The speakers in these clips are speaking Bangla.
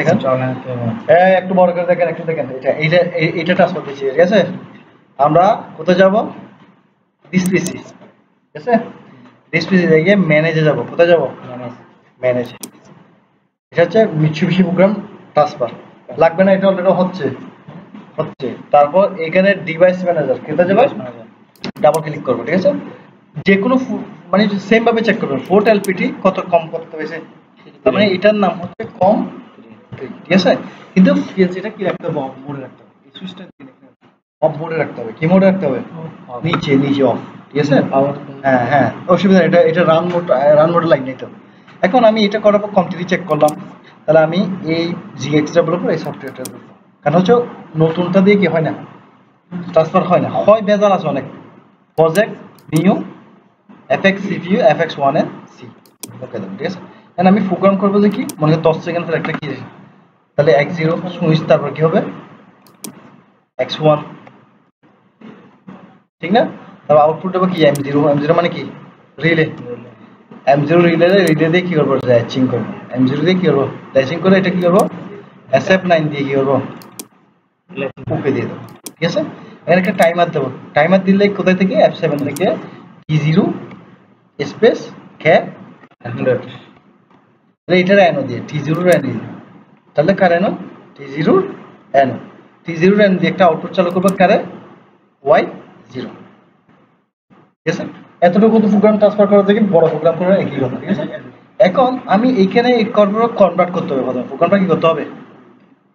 দেখেন একটু বড় করে দেখেন, একটু দেখেন, এটা ট্রান্সফার দিচ্ছি, ঠিক আছে। আমরা কোথায় যাব? দিস পিসি, ঠিক আছে। দিস পিসি থেকে ম্যানেজে যাব। কোথায় যাব? ম্যানেজ। এটা হচ্ছে মিৎসুবিশি প্রোগ্রাম ট্রান্সফার। লাগবে না, এটা অলরেডি হচ্ছে। তারপর এখানে ডিভাইস ম্যানেজার, কোথায় যাব? ডাবল ক্লিক করবো, ঠিক আছে। যে কোনো মানে সেম ভাবে চেক করবেন ফোর্ট এলপিটি কত কম করতে হয়েছে, তার মানে এটার নাম হচ্ছে কম, ঠিক আছে। কিন্তু পিএলসিটা কি রাখতে হবে? অফ মোডে রাখতে হবে। এই সুইচটা অফ মোডে রাখতে হবে। কি মোডে রাখতে হবে? নিচে অফ, ঠিক আছে। হ্যাঁ হ্যাঁ, অসুবিধা, এটা রান মোডে লাইন নিতে হবে। এখন আমি এটা করার পর কমপ্লিটলি চেক করলাম, তাহলে আমি এই জিএক্সটা বলবো, এই সফটওয়্যারটা বলবো। কারণ হচ্ছে নতুনটা দিয়ে কি হয় না, ট্রান্সফার হয় না, হয় বেজাল আছে অনেক। Project new FX CPU FX1 এর সি, ওকে দেন, ঠিক আছে। এখন আমি প্রোগ্রাম করবো যে কি, মনে করি 10 সেকেন্ড পর একটা কি, তাহলে x0 সুইচ, তারপর কি হবে x1, ঠিক না। তারপর আউটপুট হবে কি m0, m0 মানে কি রিলে, m0 রিলে দিয়ে কি করবো, ল্যাচিং করবো। m0 দিয়ে কি করবো, ল্যাচিং করে এটা কি করবো, SF9 দিয়ে কি করবো, ওকে দিয়ে দেবো, ঠিক আছে। এখানে একটা টাইমার দেবো। টাইমার দিলে কোথায় থেকে, F7 থেকে T0 স্পেস ক্যাপ 100, এটার এনো দিয়ে T0 এন দিয়ে, তাহলে কার এনো, T0 এনো, T0 এন দিয়ে একটা আউটপুট চালু করবো কারে, Y0, ঠিক আছে। এতটুকু তো প্রোগ্রাম ট্রান্সফার করা থেকে বড় প্রোগ্রাম করা একই কথা, ঠিক আছে। এখন আমি এইখানে কনভার্ট করতে হবে, প্রথমে প্রোগ্রামটা কি করতে হবে,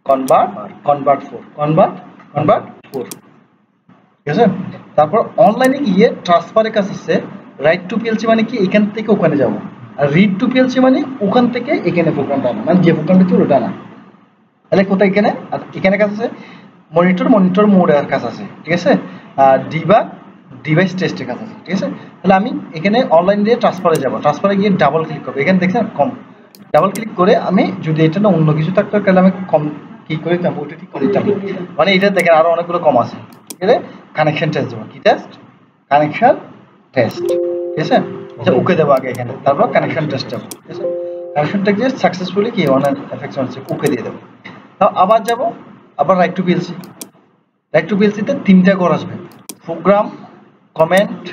কনভার্ট 4, ঠিক আছে। তারপর অনলাইনে গিয়ে ট্রান্সফারের কাজ আছে, রাইট টু পিএলসি মানে কি, এখান থেকে ওখানে যাব, আর রিড টু পিএলসি মানে ওখান থেকে এখানে প্রোগ্রামটা আনা, মানে যে প্রোগ্রামটা ছিল ওটা আনা। তাহলে কোথায়, এখানে, আর এখানে কাজ আছে মনিটর মোডের কাজ আছে, ঠিক আছে। আর ডিভাইস টেস্টের কাজ আছে, ঠিক আছে। তাহলে আমি এখানে অনলাইন দিয়ে ট্রান্সফারে যাব, ট্রান্সফারে গিয়ে ডাবল ক্লিক করবো, এখানে দেখছেন কম, ডাবল ক্লিক করে আমি যদি এটা না অন্য কিছু থাকতো তাহলে আমি কম কি করে দিতাম, ওটা ঠিক করে দিতাম। মানে এটা দেখেন আরো অনেকগুলো কম আছে, ঠিক আছে। কানেকশন টেস্ট দেবো, কি টেস্ট, কানেকশন টেস্ট, ঠিক আছে। আচ্ছা ওকে দেবো আগে এখানে, তারপর কানেকশন টেস্ট দেবো, ঠিক আছে। কানেকশন টেস্ট দিয়ে সাকসেসফুলি কি অন FX1 ওকে দিয়ে দেবো। তাও আবার যাব, আবার রাইট টু পিএলসিতে তিনটা ঘর আসবে, প্রোগ্রাম, কমেন্ট,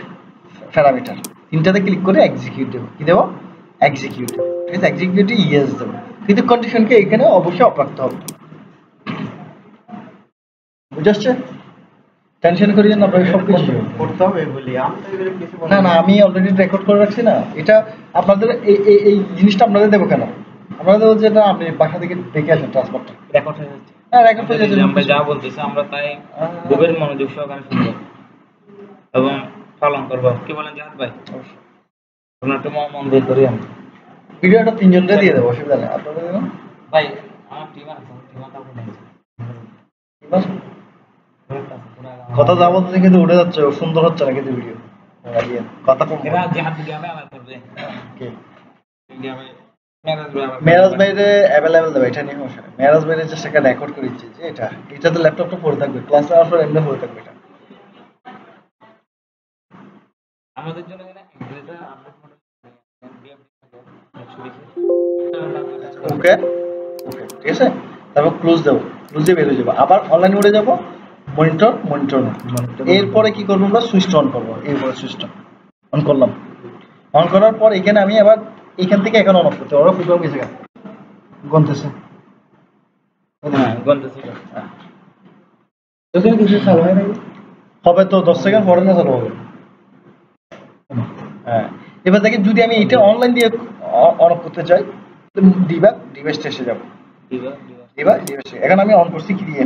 প্যারামিটার, তিনটাতে ক্লিক করে এক্সিকিউট দেবো, কি দেবো, এক্সিকিউট দেবো, ঠিক আছে। এক্সিকিউটে ইয়েস দেবো, কিন্তু কন্ডিশনকে এখানে অবশ্যই অফ রাখতে হবে, বুঝে আসছে। টেনশন করি না, আপনাকে সবকিছু করতে হবে বলি, না না আমি অলরেডি রেকর্ড করে রাখছি না, এটা আপনাদের এই জিনিসটা আপনাদের দেবো কেন, আপনাদের বলছে এটা আপনি বাসা থেকে দেখে আসেন, ট্রান্সফারটা রেকর্ড হয়ে যাচ্ছে। হ্যাঁ রেকর্ড হয়ে যাচ্ছে, আমরা যা বলতেছি আমরা তাই গভীর মনোযোগ সহকারে শুনবো এবং পালন করবো, কি বলেন জাহাদ ভাই? আপনার একটু মন দিয়ে করি, আমি ভিডিওটা তিনজনকে দিয়ে দেবো, অসুবিধা নেই আপনাদের ভাই। আমার টিম আছে, কথা যা বলতে কিন্তু উঠে যাচ্ছে, সুন্দর হচ্ছে না কিন্তু ভিডিও, কথা কম, মেরাজ ভাইরে অ্যাভেলেবেল দেবে, এটা নিয়ে সমস্যা নেই। মেরাজ ভাইরে যে সেটা রেকর্ড করে দিচ্ছে, যে এটা তো ল্যাপটপটা পড়ে থাকবে, ক্লাস আওয়ার পর এমনি পড়ে থাকবে, এটা আমাদের জন্য ওকে ওকে, ঠিক আছে। তারপর ক্লোজ দেবো, ক্লোজ দিয়ে বের হয়ে যাবো, আবার অনলাইন উঠে যাবো, মনিটর, এরপরে কি করবো, আমরা সুইচটা অন করবো, এরপরে সুইচটা অন করলাম, অন করার পর এখানে আমি আবার এখান থেকে এখন অন অফ করতে পারবো, প্রোগ্রাম গেছে গনতেছে, কিছু চালু হয় না, হবে তো 10 সেকেন্ড পরে না চালু হবে। হ্যাঁ এবার দেখেন, যদি আমি এটা অনলাইন দিয়ে অন অফ করতে চাই, ডিভাইস টেস্টে যাবো, এখন আমি অন করছি কি দিয়ে,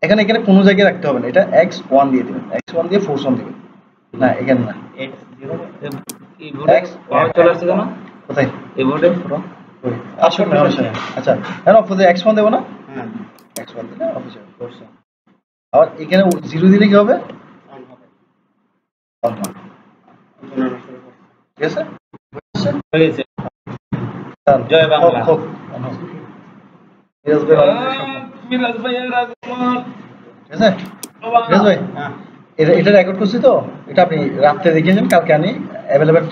এখানে কোনো জায়গায় রাখতে হবে না, এটা X1 দিয়ে দিবেন, X1 দিয়ে ফোর্স অন দিবেন, না এখানে না, কোথায় এই বোর্ডে আসুন না, আচ্ছা এখন অফ করে X1 দেবো না, X1 দিলে অফ হয়ে যাবে, আবার এখানে 0 দিলে কি হবে, ঠিক আছে, জয় বাংলা, মিরাজ ভাই, ঠিক আছে মিরাজ ভাই, এটা রেকর্ড করছি তো, এটা আপনি রাত্রে দেখিয়েছেন, কালকে আমি অ্যাভেলেবেল